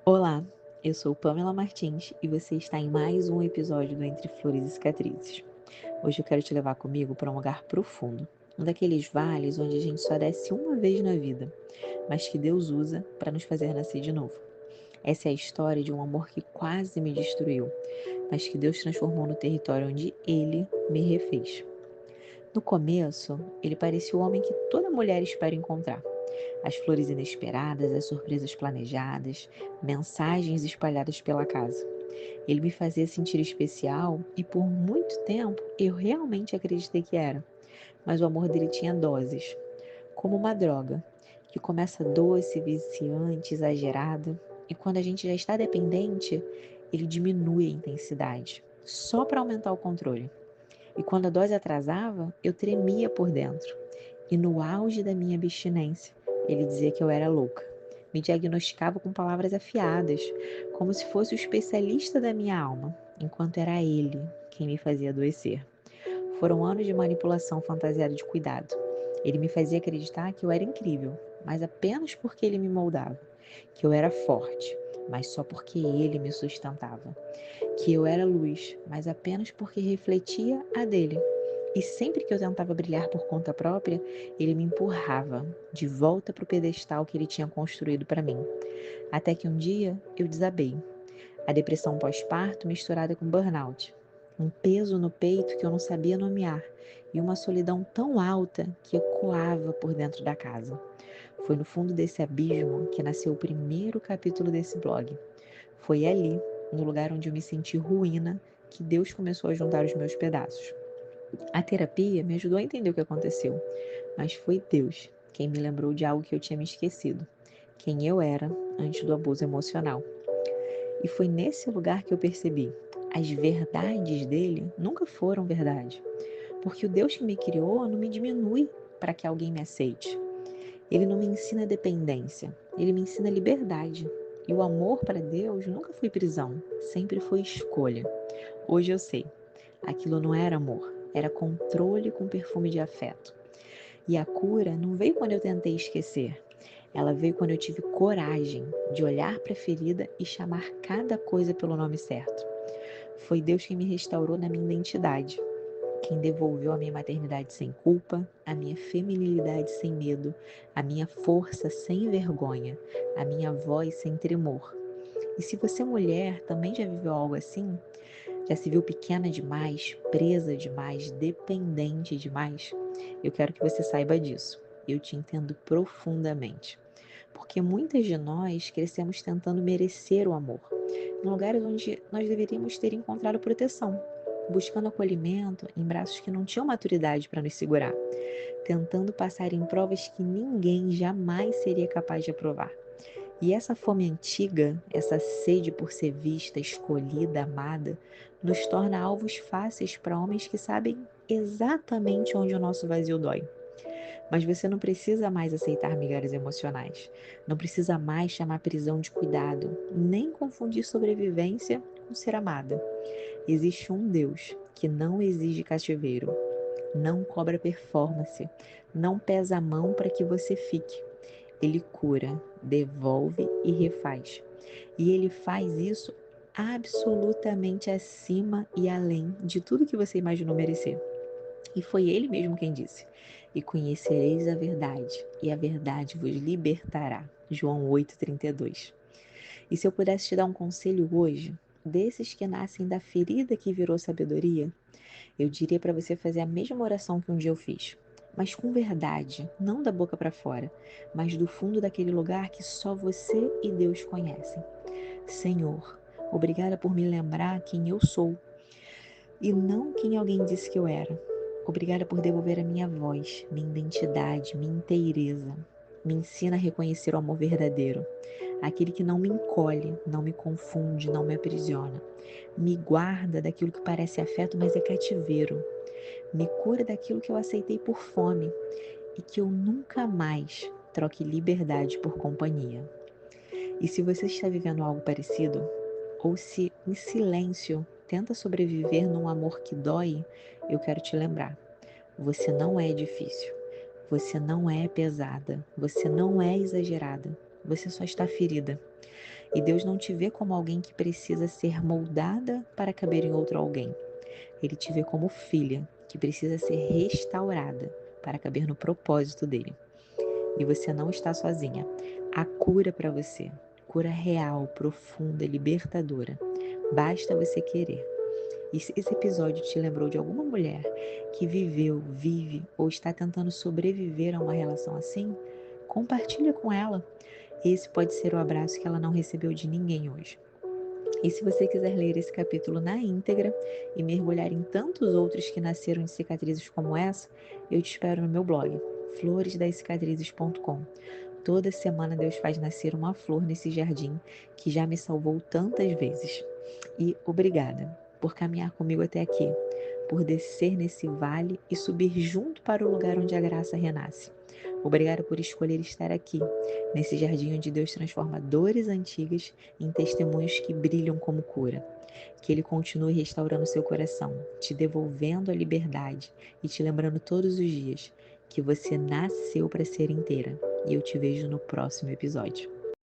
Olá, eu sou Pamela Martins e você está em mais um episódio do Entre Flores e Cicatrizes. Hoje eu quero te levar comigo para um lugar profundo, um daqueles vales onde a gente só desce uma vez na vida, mas que Deus usa para nos fazer nascer de novo. Essa é a história de um amor que quase me destruiu, mas que Deus transformou no território onde Ele me refez. No começo, ele parecia o homem que toda mulher espera encontrar. As flores inesperadas, as surpresas planejadas, mensagens espalhadas pela casa. Ele me fazia sentir especial e por muito tempo eu realmente acreditei que era. Mas o amor dele tinha doses, como uma droga, que começa doce, viciante, exagerada, e quando a gente já está dependente, ele diminui a intensidade, só para aumentar o controle. E quando a dose atrasava, eu tremia por dentro. E no auge da minha abstinência, ele dizia que eu era louca. Me diagnosticava com palavras afiadas, como se fosse o especialista da minha alma, enquanto era ele quem me fazia adoecer. Foram anos de manipulação fantasiada de cuidado. Ele me fazia acreditar que eu era incrível, mas apenas porque ele me moldava. Que eu era forte, mas só porque ele me sustentava. Que eu era luz, mas apenas porque refletia a dele. E sempre que eu tentava brilhar por conta própria, ele me empurrava de volta para o pedestal que ele tinha construído para mim. Até que um dia eu desabei. A depressão pós-parto misturada com burnout. Um peso no peito que eu não sabia nomear e uma solidão tão alta que ecoava por dentro da casa. Foi no fundo desse abismo que nasceu o primeiro capítulo desse blog. Foi ali, no lugar onde eu me senti ruína, que Deus começou a juntar os meus pedaços. A terapia me ajudou a entender o que aconteceu, mas foi Deus quem me lembrou de algo que eu tinha me esquecido, quem eu era antes do abuso emocional. E foi nesse lugar que eu percebi, as verdades dele nunca foram verdade, porque o Deus que me criou não me diminui para que alguém me aceite. Ele não me ensina dependência, ele me ensina liberdade. E o amor para Deus nunca foi prisão, sempre foi escolha. Hoje eu sei, aquilo não era amor, era controle com perfume de afeto. E a cura não veio quando eu tentei esquecer, ela veio quando eu tive coragem de olhar para a ferida e chamar cada coisa pelo nome certo. Foi Deus quem me restaurou na minha identidade, quem devolveu a minha maternidade sem culpa, a minha feminilidade sem medo, a minha força sem vergonha, a minha voz sem tremor. E se você, mulher, também já viveu algo assim, já se viu pequena demais, presa demais, dependente demais, eu quero que você saiba disso. Eu te entendo profundamente. Porque muitas de nós crescemos tentando merecer o amor, em lugares onde nós deveríamos ter encontrado proteção, buscando acolhimento em braços que não tinham maturidade para nos segurar, tentando passar em provas que ninguém jamais seria capaz de aprovar. E essa fome antiga, essa sede por ser vista, escolhida, amada, nos torna alvos fáceis para homens que sabem exatamente onde o nosso vazio dói. Mas você não precisa mais aceitar migalhas emocionais. Não precisa mais chamar prisão de cuidado, nem confundir sobrevivência com ser amada. Existe um Deus que não exige cativeiro, não cobra performance, não pesa a mão para que você fique. Ele cura, devolve e refaz. E ele faz isso absolutamente acima e além de tudo que você imaginou merecer. E foi ele mesmo quem disse: E conhecereis a verdade, e a verdade vos libertará. João 8,32. E se eu pudesse te dar um conselho hoje, desses que nascem da ferida que virou sabedoria, eu diria para você fazer a mesma oração que um dia eu fiz, mas com verdade, não da boca para fora, mas do fundo daquele lugar que só você e Deus conhecem. Senhor, obrigada por me lembrar quem eu sou e não quem alguém disse que eu era. Obrigada por devolver a minha voz, minha identidade, minha inteireza. Me ensina a reconhecer o amor verdadeiro, aquele que não me encolhe, não me confunde, não me aprisiona. Me guarda daquilo que parece afeto, mas é cativeiro. Me cura daquilo que eu aceitei por fome e que eu nunca mais troque liberdade por companhia. E se você está vivendo algo parecido, ou se em silêncio tenta sobreviver num amor que dói, eu quero te lembrar: você não é difícil, você não é pesada, você não é exagerada, você só está ferida. E Deus não te vê como alguém que precisa ser moldada para caber em outro alguém. Ele te vê como filha, que precisa ser restaurada para caber no propósito dele. E você não está sozinha. Há cura para você. Cura real, profunda, libertadora. Basta você querer. E se esse episódio te lembrou de alguma mulher que viveu, vive ou está tentando sobreviver a uma relação assim, compartilha com ela. Esse pode ser o abraço que ela não recebeu de ninguém hoje. E se você quiser ler esse capítulo na íntegra e mergulhar em tantos outros que nasceram de cicatrizes como essa, eu te espero no meu blog, floresdascicatrizes.com. Toda semana Deus faz nascer uma flor nesse jardim que já me salvou tantas vezes. E obrigada por caminhar comigo até aqui, por descer nesse vale e subir junto para o lugar onde a graça renasce. Obrigada por escolher estar aqui, nesse jardim onde Deus transforma dores antigas em testemunhos que brilham como cura. Que Ele continue restaurando seu coração, te devolvendo a liberdade e te lembrando todos os dias que você nasceu para ser inteira. E eu te vejo no próximo episódio.